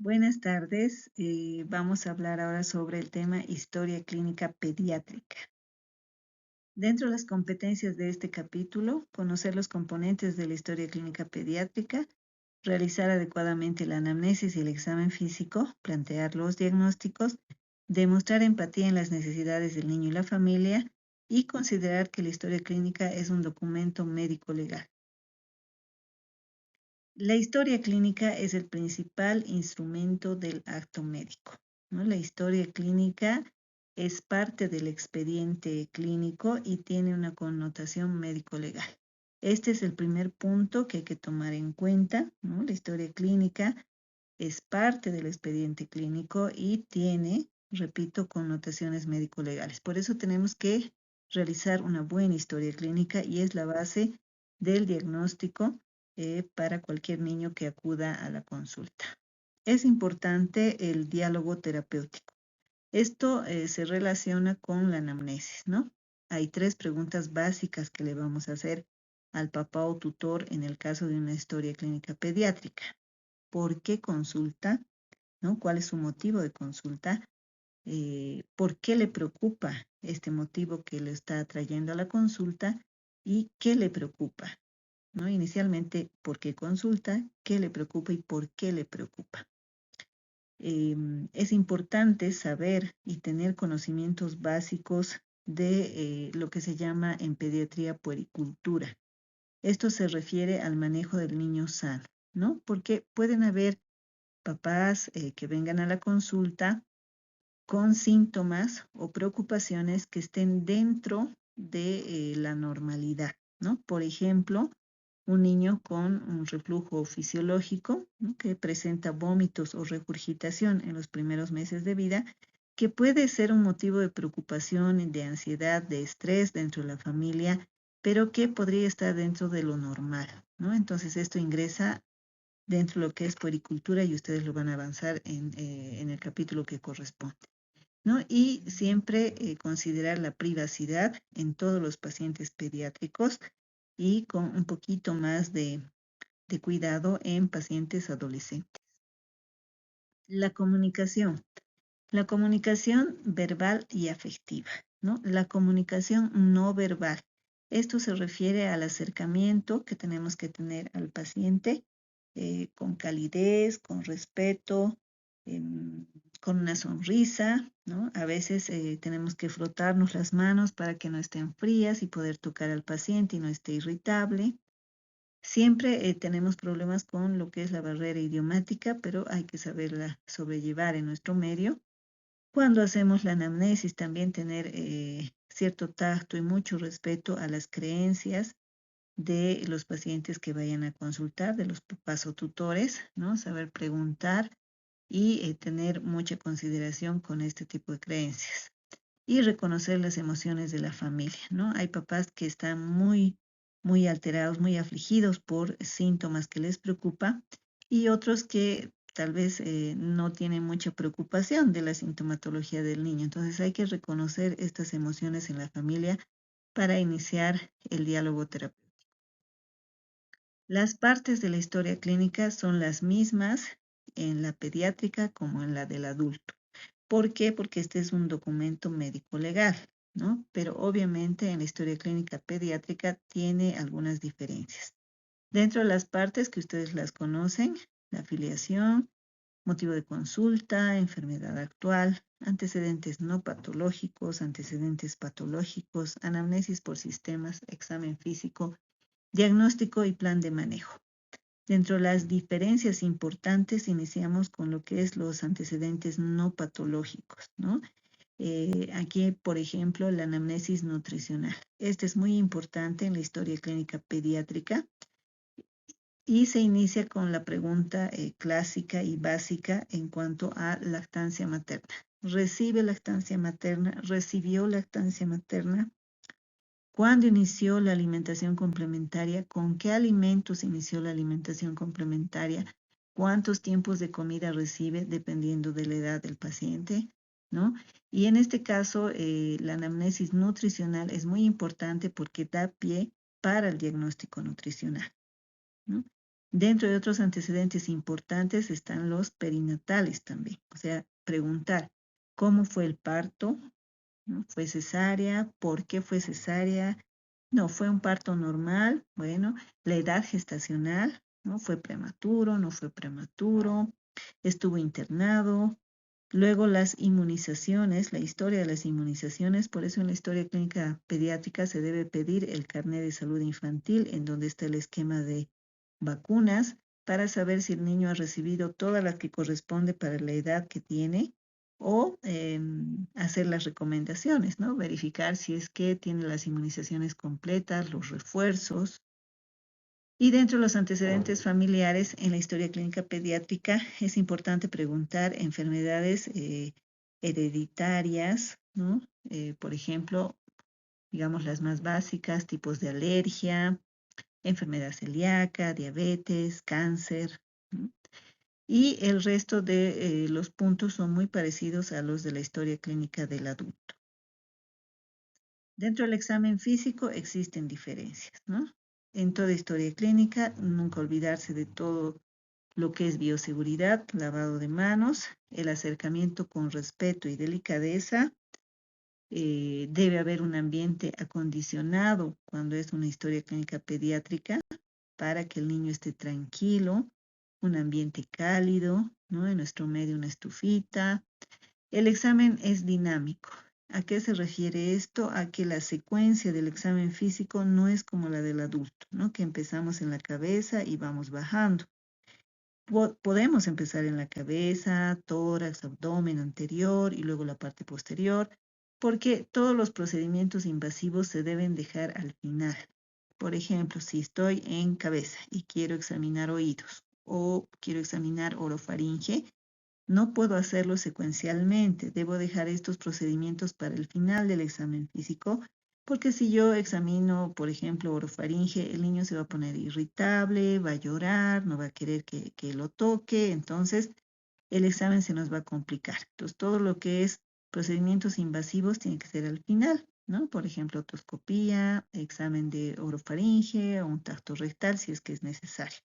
Buenas tardes. Vamos a hablar ahora sobre el tema historia clínica pediátrica. Dentro de las competencias de este capítulo, conocer los componentes de la historia clínica pediátrica, realizar adecuadamente la anamnesis y el examen físico, plantear los diagnósticos, demostrar empatía en las necesidades del niño y la familia y considerar que la historia clínica es un documento médico legal. La historia clínica es el principal instrumento del acto médico, ¿no? La historia clínica es parte del expediente clínico y tiene una connotación médico-legal. Este es el primer punto que hay que tomar en cuenta, ¿no? La historia clínica es parte del expediente clínico y tiene, repito, connotaciones médico-legales. Por eso tenemos que realizar una buena historia clínica y es la base del diagnóstico para cualquier niño que acuda a la consulta. Es importante el diálogo terapéutico. Esto se relaciona con la anamnesis, ¿no? Hay 3 preguntas básicas que le vamos a hacer al papá o tutor en el caso de una historia clínica pediátrica. ¿Por qué consulta? ¿No? ¿Cuál es su motivo de consulta? ¿Por qué le preocupa este motivo que le está trayendo a la consulta? ¿Y qué le preocupa? ¿No? Inicialmente, ¿por qué consulta? ¿Qué le preocupa y por qué le preocupa? Es importante saber y tener conocimientos básicos de lo que se llama en pediatría puericultura. Esto se refiere al manejo del niño sano, ¿no? Porque pueden haber papás que vengan a la consulta con síntomas o preocupaciones que estén dentro de la normalidad, ¿no? Por ejemplo, un niño con un reflujo fisiológico, ¿no? Que presenta vómitos o regurgitación en los primeros meses de vida, que puede ser un motivo de preocupación, de ansiedad, de estrés dentro de la familia, pero que podría estar dentro de lo normal, ¿no? Entonces esto ingresa dentro de lo que es puericultura y ustedes lo van a avanzar en el capítulo que corresponde, ¿no? Y siempre considerar la privacidad en todos los pacientes pediátricos y con un poquito más de cuidado en pacientes adolescentes. La comunicación verbal y afectiva, ¿no? La comunicación no verbal. Esto se refiere al acercamiento que tenemos que tener al paciente con calidez, con respeto, em, con una sonrisa, ¿no? A veces tenemos que frotarnos las manos para que no estén frías y poder tocar al paciente y no esté irritable. Siempre tenemos problemas con lo que es la barrera idiomática, pero hay que saberla sobrellevar en nuestro medio. Cuando hacemos la anamnesis, también tener cierto tacto y mucho respeto a las creencias de los pacientes que vayan a consultar, de los papás o tutores, ¿no? Saber preguntar y tener mucha consideración con este tipo de creencias. Y reconocer las emociones de la familia, ¿no? Hay papás que están muy alterados, muy afligidos por síntomas que les preocupa y otros que tal vez no tienen mucha preocupación de la sintomatología del niño. Entonces hay que reconocer estas emociones en la familia para iniciar el diálogo terapéutico. Las partes de la historia clínica son las mismas en la pediátrica como en la del adulto. ¿Por qué? Porque este es un documento médico legal, ¿no? Pero obviamente en la historia clínica pediátrica tiene algunas diferencias. Dentro de las partes que ustedes las conocen, la afiliación, motivo de consulta, enfermedad actual, antecedentes no patológicos, antecedentes patológicos, anamnesis por sistemas, examen físico, diagnóstico y plan de manejo. Dentro de las diferencias importantes, iniciamos con lo que es los antecedentes no patológicos, ¿no? Aquí, por ejemplo, la anamnesis nutricional. Este es muy importante en la historia clínica pediátrica y se inicia con la pregunta clásica y básica en cuanto a lactancia materna. ¿Recibe lactancia materna? ¿Recibió lactancia materna? ¿Cuándo inició la alimentación complementaria? ¿Con qué alimentos inició la alimentación complementaria? ¿Cuántos tiempos de comida recibe dependiendo de la edad del paciente? ¿No? Y en este caso, la anamnesis nutricional es muy importante porque da pie para el diagnóstico nutricional, ¿no? Dentro de otros antecedentes importantes están los perinatales también. O sea, preguntar cómo fue el parto, ¿no? ¿Fue cesárea? ¿Por qué fue cesárea? No, fue un parto normal. Bueno, la edad gestacional, ¿no? ¿Fue prematuro? ¿No fue prematuro? ¿Estuvo internado? Luego las inmunizaciones, la historia de las inmunizaciones, por eso en la historia clínica pediátrica se debe pedir el carnet de salud infantil en donde está el esquema de vacunas para saber si el niño ha recibido todas las que corresponde para la edad que tiene o hacer las recomendaciones, ¿no? Verificar si es que tiene las inmunizaciones completas, los refuerzos. Y dentro de los antecedentes familiares en la historia clínica pediátrica es importante preguntar enfermedades hereditarias, ¿no? Por ejemplo, digamos las más básicas, tipos de alergia, enfermedad celíaca, diabetes, cáncer, ¿no? Y el resto de los puntos son muy parecidos a los de la historia clínica del adulto. Dentro del examen físico existen diferencias, ¿no? En toda historia clínica, nunca olvidarse de todo lo que es bioseguridad, lavado de manos, el acercamiento con respeto y delicadeza. Debe haber un ambiente acondicionado cuando es una historia clínica pediátrica para que el niño esté tranquilo, un ambiente cálido, ¿no? En nuestro medio una estufita. El examen es dinámico. ¿A qué se refiere esto? A que la secuencia del examen físico no es como la del adulto, ¿no? Que empezamos en la cabeza y vamos bajando. Podemos empezar en la cabeza, tórax, abdomen anterior y luego la parte posterior, porque todos los procedimientos invasivos se deben dejar al final. Por ejemplo, si estoy en cabeza y quiero examinar oídos o quiero examinar orofaringe, no puedo hacerlo secuencialmente, debo dejar estos procedimientos para el final del examen físico, porque si yo examino, por ejemplo, orofaringe, el niño se va a poner irritable, va a llorar, no va a querer que lo toque, entonces el examen se nos va a complicar. Entonces, todo lo que es procedimientos invasivos tiene que ser al final, ¿no? Por ejemplo, otoscopía, examen de orofaringe o un tacto rectal si es que es necesario.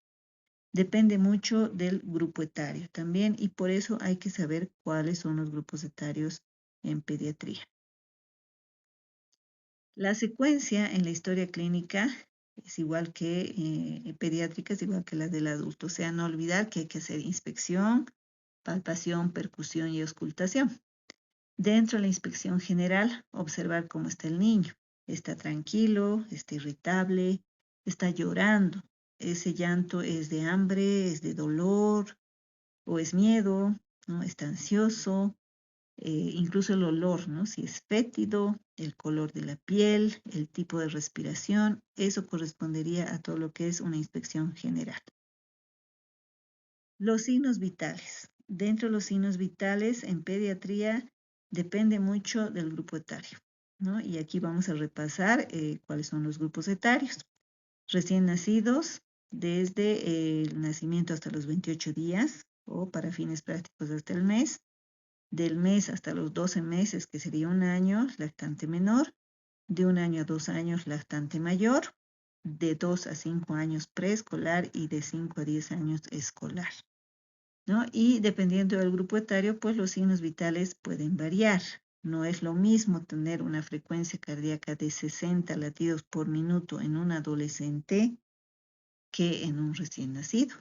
Depende mucho del grupo etario también y por eso hay que saber cuáles son los grupos etarios en pediatría. La secuencia en la historia clínica es igual que pediátrica, es igual que la del adulto. O sea, no olvidar que hay que hacer inspección, palpación, percusión y auscultación. Dentro de la inspección general, observar cómo está el niño. Está tranquilo, está irritable, está llorando. Ese llanto es de hambre, es de dolor o es miedo, ¿no? Está ansioso, incluso el olor, ¿no? Si es fétido, el color de la piel, el tipo de respiración, eso correspondería a todo lo que es una inspección general. Los signos vitales. Dentro de los signos vitales en pediatría depende mucho del grupo etario, ¿no? Y aquí vamos a repasar cuáles son los grupos etarios. Recién nacidos, desde el nacimiento hasta los 28 días o para fines prácticos hasta el mes. Del mes hasta los 12 meses, que sería un año, lactante menor. De un año a 2 años, lactante mayor. De 2 a 5 años, preescolar y de 5 a 10 años, escolar, ¿no? Y dependiendo del grupo etario, pues los signos vitales pueden variar. No es lo mismo tener una frecuencia cardíaca de 60 latidos por minuto en un adolescente que en un recién nacido,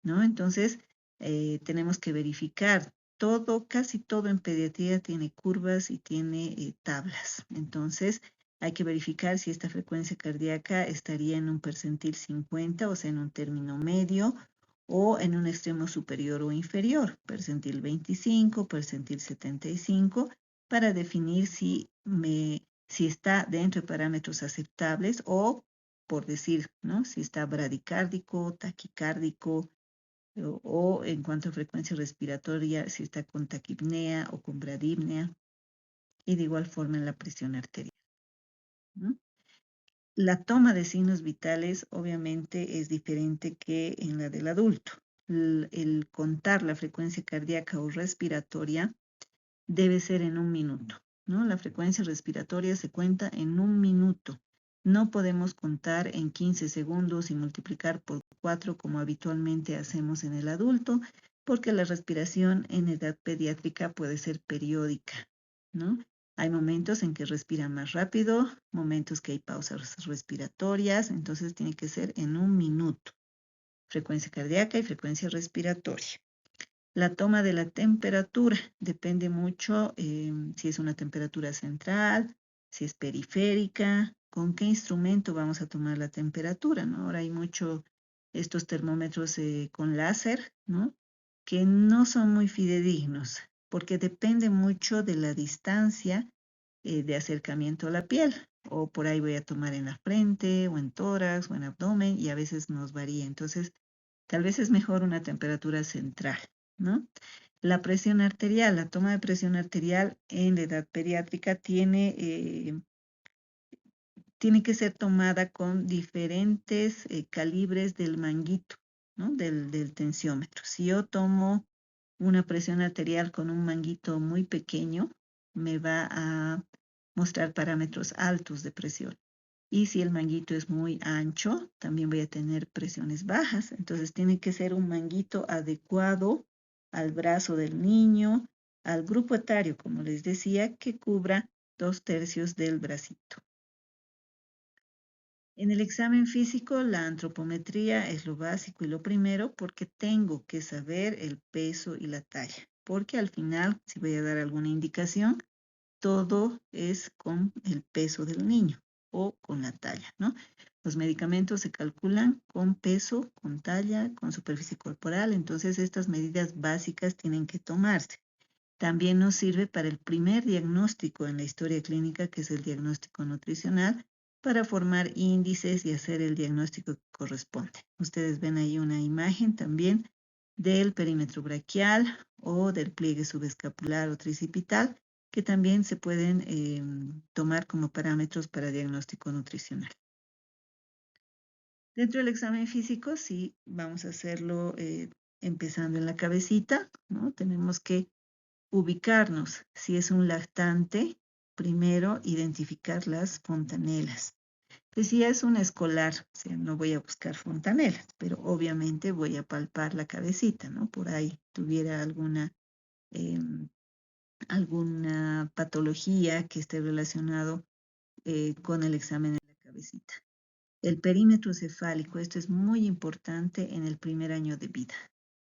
¿no? Entonces, tenemos que verificar todo, casi todo en pediatría tiene curvas y tiene tablas. Entonces, hay que verificar si esta frecuencia cardíaca estaría en un percentil 50, o sea, en un término medio, o en un extremo superior o inferior, percentil 25, percentil 75, para definir si está dentro de parámetros aceptables o, por decir, ¿no? Si está bradicárdico, taquicárdico, o en cuanto a frecuencia respiratoria, si está con taquipnea o con bradipnea, y de igual forma en la presión arterial, ¿no? La toma de signos vitales obviamente es diferente que en la del adulto. El contar la frecuencia cardíaca o respiratoria debe ser en un minuto, ¿no? La frecuencia respiratoria se cuenta en un minuto. No podemos contar en 15 segundos y multiplicar por 4 como habitualmente hacemos en el adulto, porque la respiración en edad pediátrica puede ser periódica, ¿no? Hay momentos en que respira más rápido, momentos que hay pausas respiratorias, entonces tiene que ser en un minuto. Frecuencia cardíaca y frecuencia respiratoria. La toma de la temperatura depende mucho si es una temperatura central, si es periférica, con qué instrumento vamos a tomar la temperatura, ¿no? Ahora hay mucho estos termómetros con láser, ¿no? Que no son muy fidedignos, porque depende mucho de la distancia de acercamiento a la piel. O por ahí voy a tomar en la frente, o en tórax, o en abdomen, y a veces nos varía. Entonces, tal vez es mejor una temperatura central, ¿no? La presión arterial, la toma de presión arterial en la edad pediátrica tiene que ser tomada con diferentes calibres del manguito, ¿no? Del tensiómetro. Si yo tomo una presión arterial con un manguito muy pequeño, me va a mostrar parámetros altos de presión. Y si el manguito es muy ancho, también voy a tener presiones bajas. Entonces tiene que ser un manguito adecuado al brazo del niño, al grupo etario, como les decía, que cubra 2/3 del bracito. En el examen físico, la antropometría es lo básico y lo primero porque tengo que saber el peso y la talla. Porque al final, si voy a dar alguna indicación, todo es con el peso del niño o con la talla, ¿no? Los medicamentos se calculan con peso, con talla, con superficie corporal, entonces estas medidas básicas tienen que tomarse. También nos sirve para el primer diagnóstico en la historia clínica, que es el diagnóstico nutricional, para formar índices y hacer el diagnóstico que corresponde. Ustedes ven ahí una imagen también del perímetro braquial o del pliegue subescapular o tricipital, que también se pueden tomar como parámetros para diagnóstico nutricional. Dentro del examen físico, sí, vamos a hacerlo empezando en la cabecita, ¿no? Tenemos que ubicarnos. Si es un lactante, primero identificar las fontanelas. Pues si es un escolar, o sea, no voy a buscar fontanelas, pero obviamente voy a palpar la cabecita, ¿no? Por ahí tuviera em, alguna patología que esté relacionado con el examen de la cabecita. El perímetro cefálico, esto es muy importante en el primer año de vida,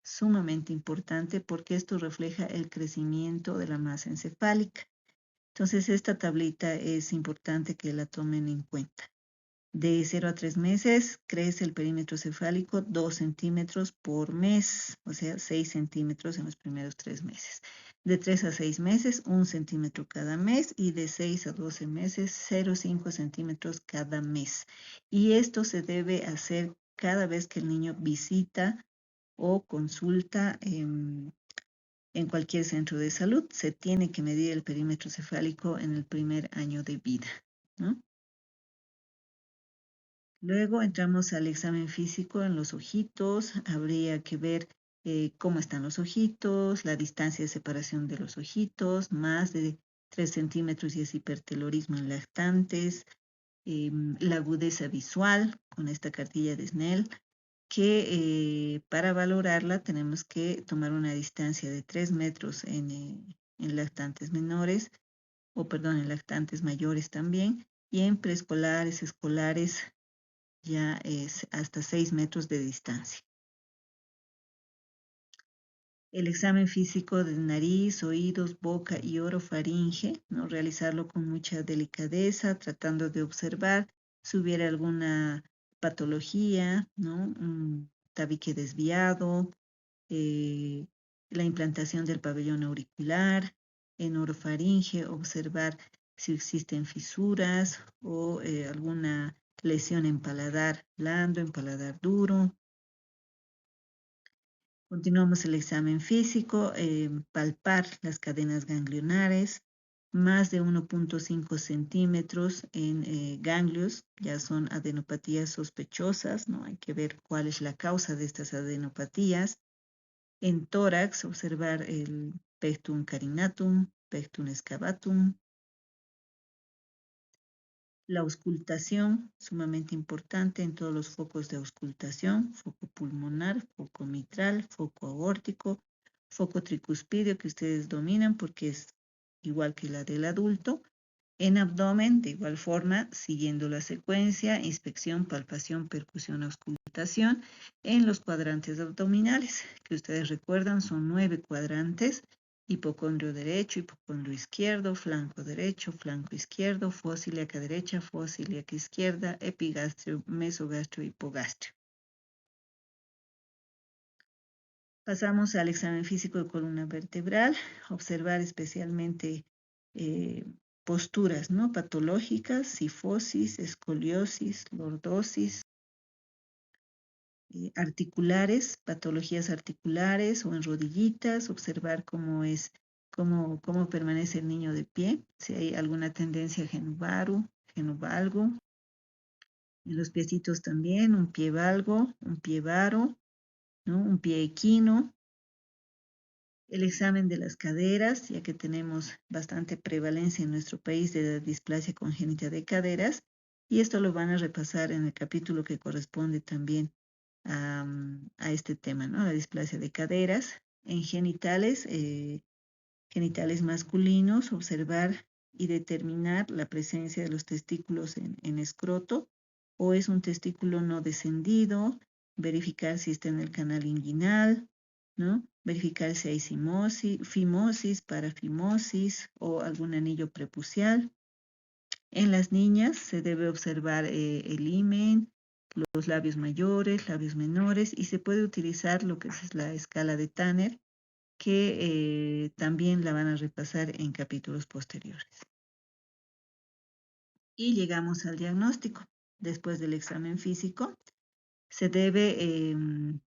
sumamente importante porque esto refleja el crecimiento de la masa encefálica. Entonces, esta tablita es importante que la tomen en cuenta. De 0 a 3 meses crece el perímetro cefálico 2 centímetros por mes, o sea, 6 centímetros en los primeros 3 meses. De 3 a 6 meses, 1 centímetro cada mes y de 6 a 12 meses, 0,5 centímetros cada mes. Y esto se debe hacer cada vez que el niño visita o consulta en cualquier centro de salud. Se tiene que medir el perímetro cefálico en el primer año de vida, ¿no? Luego entramos al examen físico en los ojitos. Habría que ver cómo están los ojitos, la distancia de separación de los ojitos, más de 3 centímetros y es hipertelorismo en lactantes, la agudeza visual con esta cartilla de Snell, que para valorarla tenemos que tomar una distancia de 3 metros en lactantes menores, o perdón, en lactantes mayores también, y en preescolares, escolares ya es hasta 6 metros de distancia. El examen físico de nariz, oídos, boca y orofaringe, ¿no? Realizarlo con mucha delicadeza, tratando de observar si hubiera alguna patología, ¿no? Un tabique desviado, eh, la implantación del pabellón auricular, en orofaringe, observar si existen fisuras o alguna lesión en paladar blando, en paladar duro. Continuamos el examen físico, palpar las cadenas ganglionares, más de 1,5 centímetros en ganglios, ya son adenopatías sospechosas, ¿no? Hay que ver cuál es la causa de estas adenopatías. En tórax, observar el pectum carinatum, pectum excavatum. La auscultación, sumamente importante en todos los focos de auscultación, foco pulmonar, foco mitral, foco aórtico, foco tricuspidio que ustedes dominan porque es igual que la del adulto. En abdomen, de igual forma, siguiendo la secuencia, inspección, palpación, percusión, auscultación en los cuadrantes abdominales, que ustedes recuerdan son 9 cuadrantes: hipocondrio derecho, hipocondrio izquierdo, flanco derecho, flanco izquierdo, fosa ilíaca derecha, fosa ilíaca izquierda, epigastrio, mesogastrio, hipogastrio. Pasamos al examen físico de columna vertebral, observar especialmente eh, posturas, ¿no?, patológicas, cifosis, escoliosis, lordosis, articulares, patologías articulares o en rodillitas, observar cómo permanece el niño de pie, si hay alguna tendencia a genuvaru, genuvalgo. En los piecitos también, un pie valgo, un pie varo, ¿no?, un pie equino. El examen de las caderas, ya que tenemos bastante prevalencia en nuestro país de la displasia congénita de caderas, y esto lo van a repasar en el capítulo que corresponde también a este tema, ¿no? La displasia de caderas. En genitales, genitales masculinos, observar y determinar la presencia de los testículos en escroto, o es un testículo no descendido, verificar si está en el canal inguinal, ¿no? Verificar si hay fimosis, parafimosis o algún anillo prepucial. En las niñas se debe observar el himen, los labios mayores, labios menores, y se puede utilizar lo que es la escala de Tanner, que también la van a repasar en capítulos posteriores. Y llegamos al diagnóstico. Después del examen físico, se debe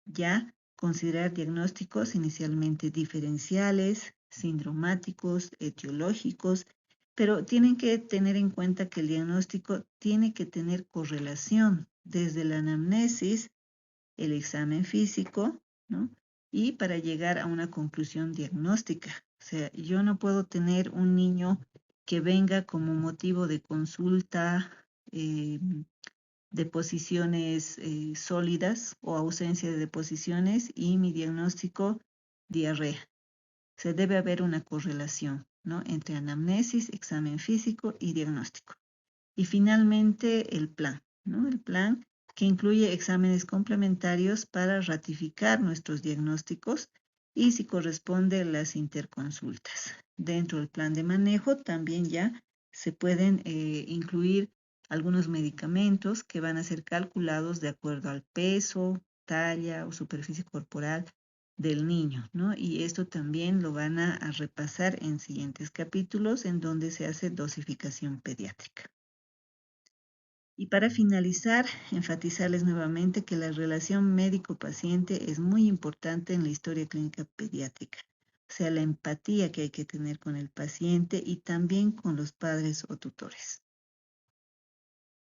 ya considerar diagnósticos inicialmente diferenciales, sindromáticos, etiológicos, pero tienen que tener en cuenta que el diagnóstico tiene que tener correlación desde la anamnesis, el examen físico, ¿no?, y para llegar a una conclusión diagnóstica. O sea, yo no puedo tener un niño que venga como motivo de consulta eh, deposiciones sólidas o ausencia de deposiciones y mi diagnóstico diarrea. Se debe haber una correlación, ¿no?, entre anamnesis, examen físico y diagnóstico. Y finalmente el plan, ¿no? El plan que incluye exámenes complementarios para ratificar nuestros diagnósticos y si corresponde las interconsultas. Dentro del plan de manejo también ya se pueden incluir algunos medicamentos que van a ser calculados de acuerdo al peso, talla o superficie corporal del niño, ¿no? Y esto también lo van a repasar en siguientes capítulos en donde se hace dosificación pediátrica. Y para finalizar, enfatizarles nuevamente que la relación médico-paciente es muy importante en la historia clínica pediátrica. O sea, la empatía que hay que tener con el paciente y también con los padres o tutores.